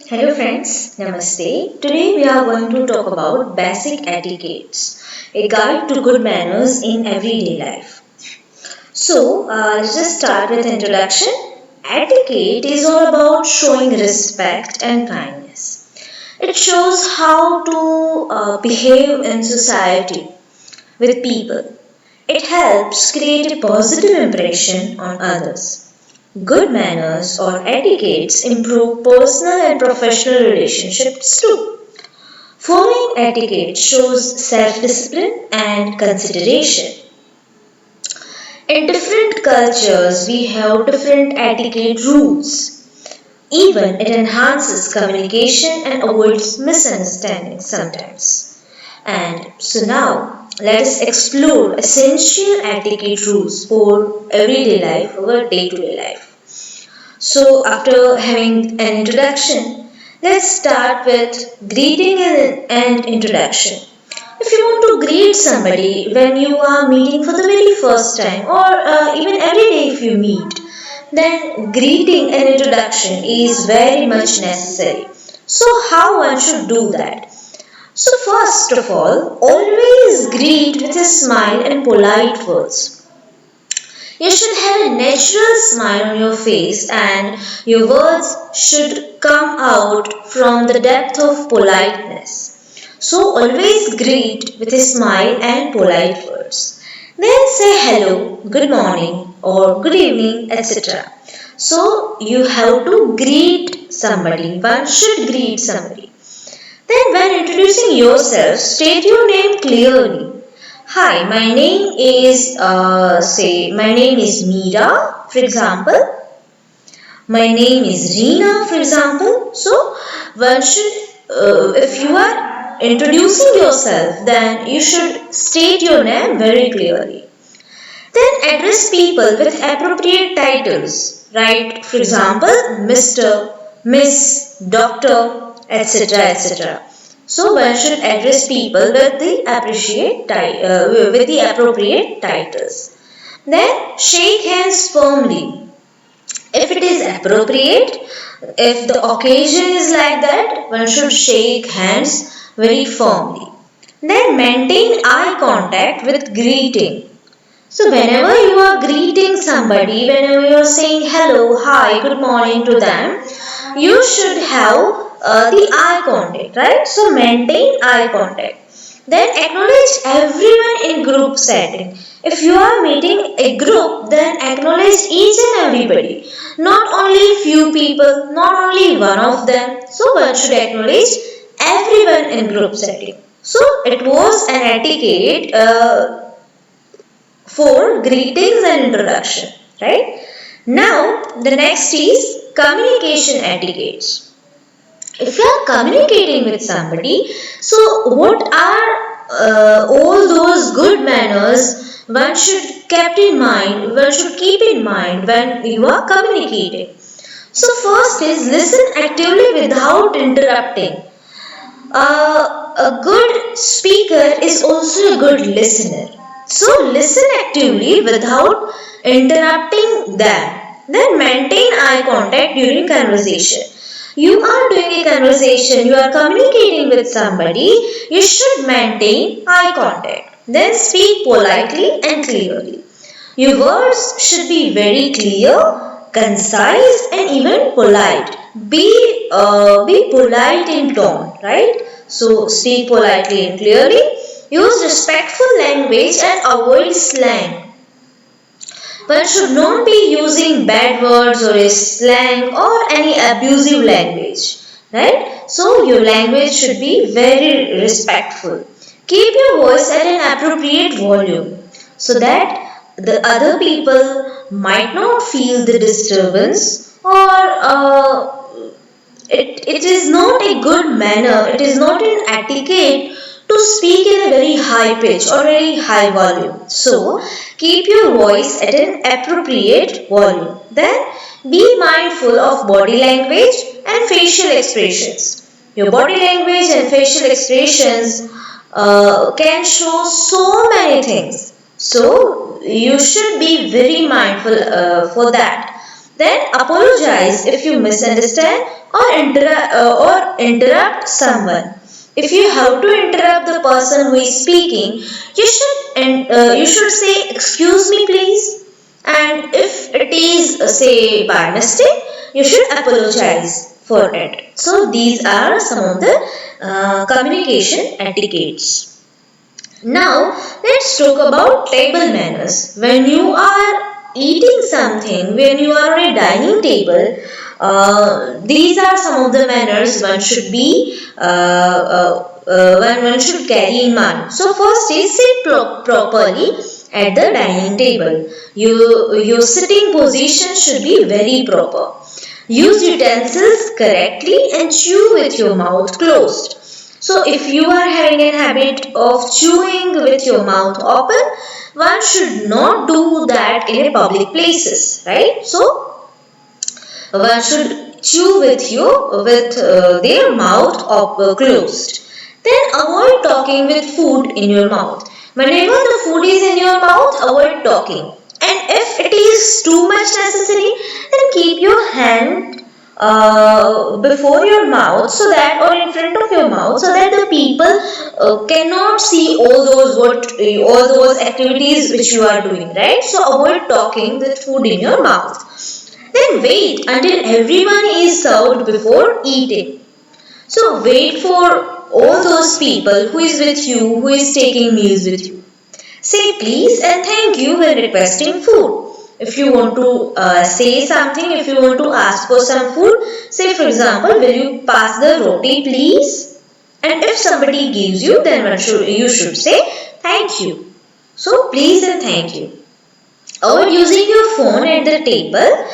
Hello friends, Namaste. Today we are going to talk about basic etiquettes, a guide to good manners in everyday life. Let's just start with introduction. Etiquette is all about showing respect and kindness. It shows how to behave in society with people. It helps create a positive impression on others. Good manners or etiquettes improve personal and professional relationships too. Following etiquette shows self discipline and consideration. In different cultures, we have different etiquette rules. Even it enhances communication and avoids misunderstandings sometimes. Now let us explore essential etiquette rules for everyday life, our day to day life. After having an introduction, let's start with greeting and introduction. If you want to greet somebody when you are meeting for the very first time, or even every day if you meet, then greeting and introduction is very much necessary. So, how one should do that? So, first of all, always greet with a smile and polite words. You should have a natural smile on your face, and your words should come out from the depth of politeness. So always greet with a smile and polite words. Then say hello, good morning, or good evening, etc. So you have to greet somebody. One should greet somebody. Then when introducing yourself, state your name clearly. Hi, my name is Meera, for example. My name is Reena, for example. So, one should, if you are introducing yourself, then you should state your name very clearly. Then address people with appropriate titles, right? For example, Mr., Miss, Doctor, etc. etc. So one should address people with the appropriate titles. Then shake hands firmly. If it is appropriate, if the occasion is like that, one should shake hands very firmly. Then maintain eye contact with greeting. So whenever you are greeting somebody, whenever you are saying hello, hi, good morning to them, you should have the eye contact, right? So maintain eye contact. Then acknowledge everyone in group setting. If you are meeting a group, then acknowledge each and everybody. Not only few people, not only one of them. So one should acknowledge everyone in group setting. So it was an etiquette for greetings and introduction, right? Now, the next is communication etiquettes. If you are communicating with somebody, so what are all those good manners one should keep in mind when you are communicating? So first is listen actively without interrupting. A good speaker is also a good listener. So listen actively without interrupting them. Then maintain eye contact during conversation. You are doing a conversation, you are communicating with somebody, you should maintain eye contact. Then speak politely and clearly. Your words should be very clear, concise, and even polite. Be polite in tone, right? So speak politely and clearly. Use respectful language and avoid slang. One should not be using bad words or a slang or any abusive language, right? So your language should be very respectful. Keep your voice at an appropriate volume so that the other people might not feel the disturbance, or it is not a good manner, it is not an etiquette to speak in a very high pitch or very high volume. So, keep your voice at an appropriate volume. Then, be mindful of body language and facial expressions. Your body language and facial expressions can show so many things. So, you should be very mindful for that. Then apologize if you misunderstand or interrupt someone. If you have to interrupt the person who is speaking, you should say, "Excuse me, please." And if it is, say, by mistake, you should apologize for it. So these are some of the communication etiquettes. Now, let's talk about table manners. When you are eating something, when you are on a dining table, these are some of the manners one should carry in mind. So, first is sit properly at the dining table. Your sitting position should be very proper. Use utensils correctly and chew with your mouth closed. So if you are having a habit of chewing with your mouth open, one should not do that in a public places, right? So one should chew with their mouth closed. Then avoid talking with food in your mouth. Whenever the food is in your mouth, avoid talking. And if it is too much necessary, then keep your hand before your mouth so that, or in front of your mouth, so that the people cannot see all those activities which you are doing, right? So avoid talking with food in your mouth. Then wait until everyone is served before eating. So wait for all those people who is with you, who is taking meals with you. Say please and thank you when requesting food. If you want to say something, if you want to ask for some food, say for example, will you pass the roti please? And if somebody gives you, then you should say thank you. So please and thank you. Avoid using your phone at the table.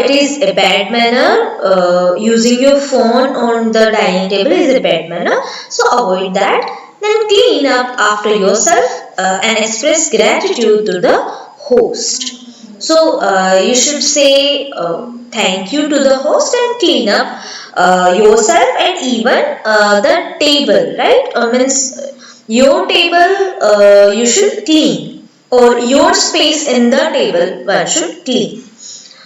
It is a bad manner. Using your phone on the dining table is a bad manner. So avoid that. Then clean up after yourself and express gratitude to the host. So you should say thank you to the host and clean up yourself and even the table, right? Means your table you should clean, or your space in the table one should clean.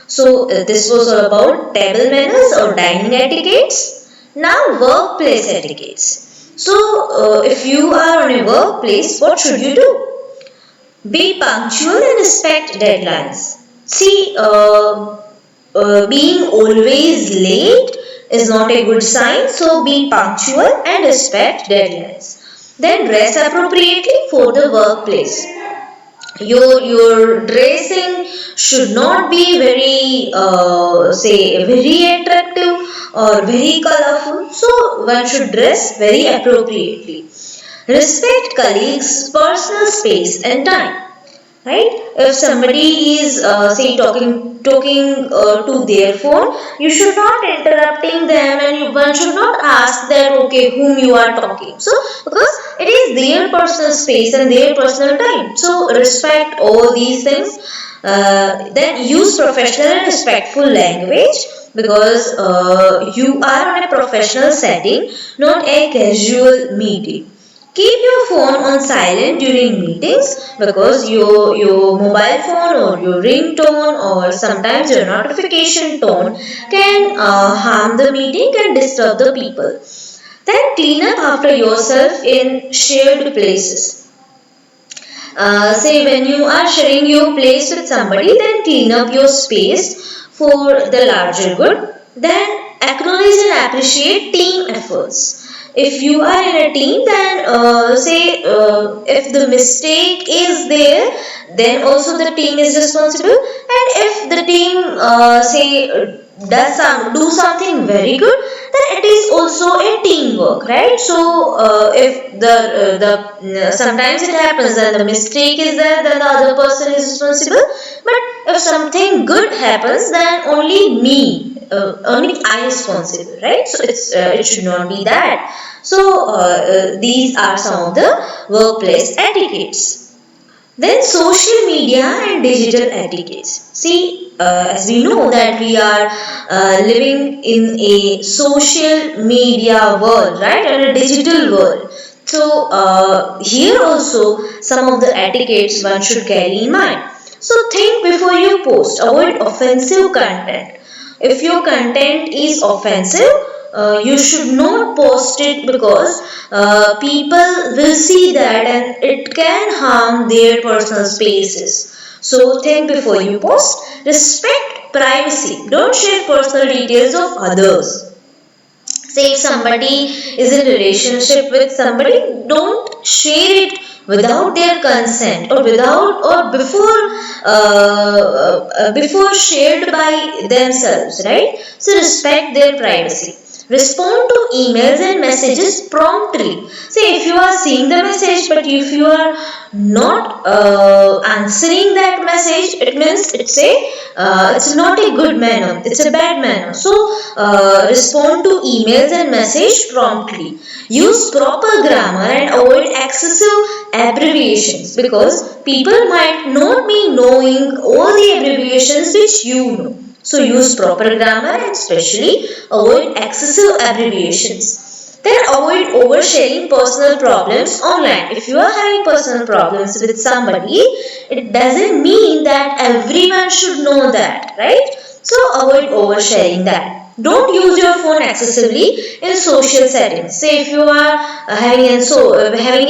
So this was all about table manners or dining etiquettes. Now workplace etiquettes. So if you are on a workplace, what should you do? Be punctual and respect deadlines. See, being always late is not a good sign, so be punctual and respect deadlines. Then dress appropriately for the workplace. Your dressing should not be very attractive or very colorful, so one should dress very appropriately. Respect colleagues' personal space and time. Right? If somebody is say talking to their phone, you should not interrupting them, and one should not ask that okay whom you are talking. So because it is their personal space and their personal time. So respect all these things. Then use professional and respectful language, because you are on a professional setting, not a casual meeting. Keep your phone on silent during meetings, because your mobile phone or your ringtone or sometimes your notification tone can harm the meeting and disturb the people. Then clean up after yourself in shared places. Say when you are sharing your place with somebody, then clean up your space for the larger good. Then acknowledge and appreciate team efforts. If you are in a team, then if the mistake is there, then also the team is responsible. And if the team do something very good, then it is also a teamwork, right? So if the sometimes it happens that the mistake is there, then the other person is responsible. But if something good happens, then only I responsible, right? So it should not be that. So these are some of the workplace etiquettes. Then social media and digital etiquettes. See, as we know that we are living in a social media world, right, and a digital world. So here also some of the etiquettes one should carry in mind. So think before you post. Avoid offensive content. If your content is offensive, you should not post it because people will see that and it can harm their personal spaces. So think before you post. Respect privacy. Don't share personal details of others. Say if somebody is in relationship with somebody, don't share it without their consent or without or before shared by themselves, right? So respect their privacy. Respond to emails and messages promptly. Say if you are seeing the message but if you are not answering that message, it means it's not a good manner, it's a bad manner. So respond to emails and message promptly. Use proper grammar and avoid excessive abbreviations because people might not be knowing all the abbreviations which you know. So use proper grammar and especially avoid excessive abbreviations. Then avoid oversharing personal problems online. If you are having personal problems with somebody, it doesn't mean that everyone should know that, right? So avoid oversharing that. Don't use your phone excessively in social settings. Say if you are having a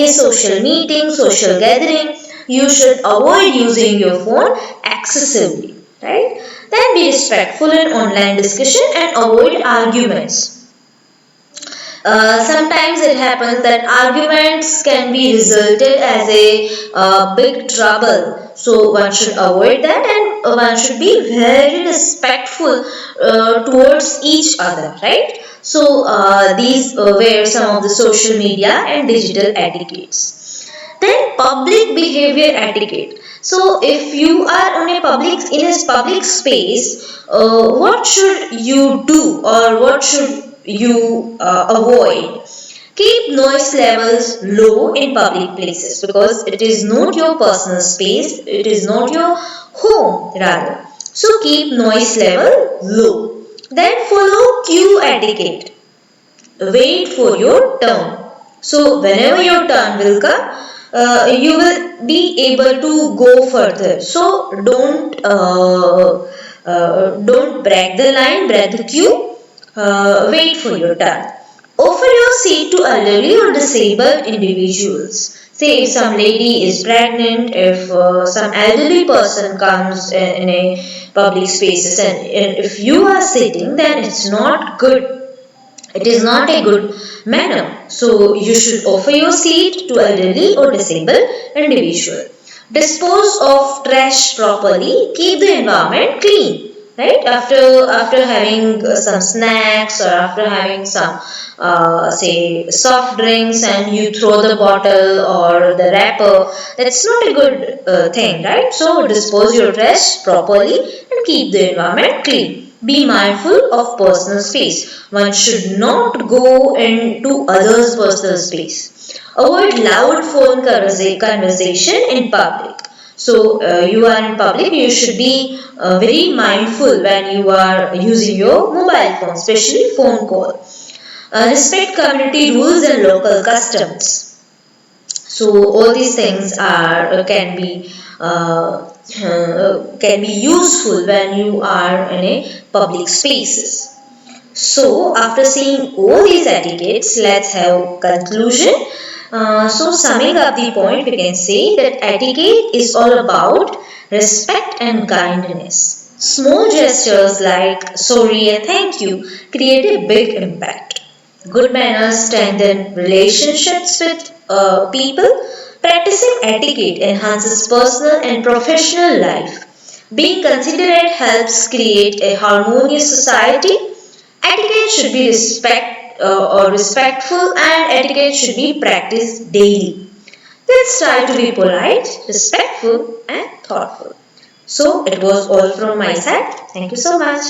social meeting, social gathering, you should avoid using your phone excessively, right? Then be respectful in online discussion and avoid arguments. Sometimes it happens that arguments can be resulted as a big trouble. So one should avoid that and one should be very respectful towards each other, right? So these were some of the social media and digital etiquettes. Then public behavior etiquette. So if you are in a public space, what should you do or what should you avoid? Keep noise levels low in public places because it is not your personal space, it is not your home rather. So keep noise level low. Then follow queue etiquette. Wait for your turn. So whenever your turn will come, you will be able to go further. So don't break the line, break the queue. Wait for your turn. Offer your seat to elderly or disabled individuals. Say if some lady is pregnant, if some elderly person comes in a public spaces and if you are sitting, then it's not good, it is not a good manner. So you should offer your seat to elderly or disabled individual. Dispose of trash properly. Keep the environment clean. Right after having some snacks or after having some say soft drinks and you throw the bottle or the wrapper, that's not a good thing, right? So dispose your trash properly and keep the environment clean. Be mindful of personal space. One should not go into others' personal space. Avoid loud phone conversation in public. So you are in public, you should be very mindful when you are using your mobile phone, especially phone call. Respect community rules and local customs. So all these things are can be useful when you are in a public spaces. So after seeing all these etiquettes, let's have conclusion. So summing up the point, we can say that etiquette is all about respect and kindness. Small gestures like sorry and thank you create a big impact. Good manners strengthen relationships with people. Practicing etiquette enhances personal and professional life. Being considerate helps create a harmonious society. Etiquette should be respectful and etiquette should be practiced daily. Let's try to be polite, respectful and thoughtful. So it was all from my side. Thank you so much.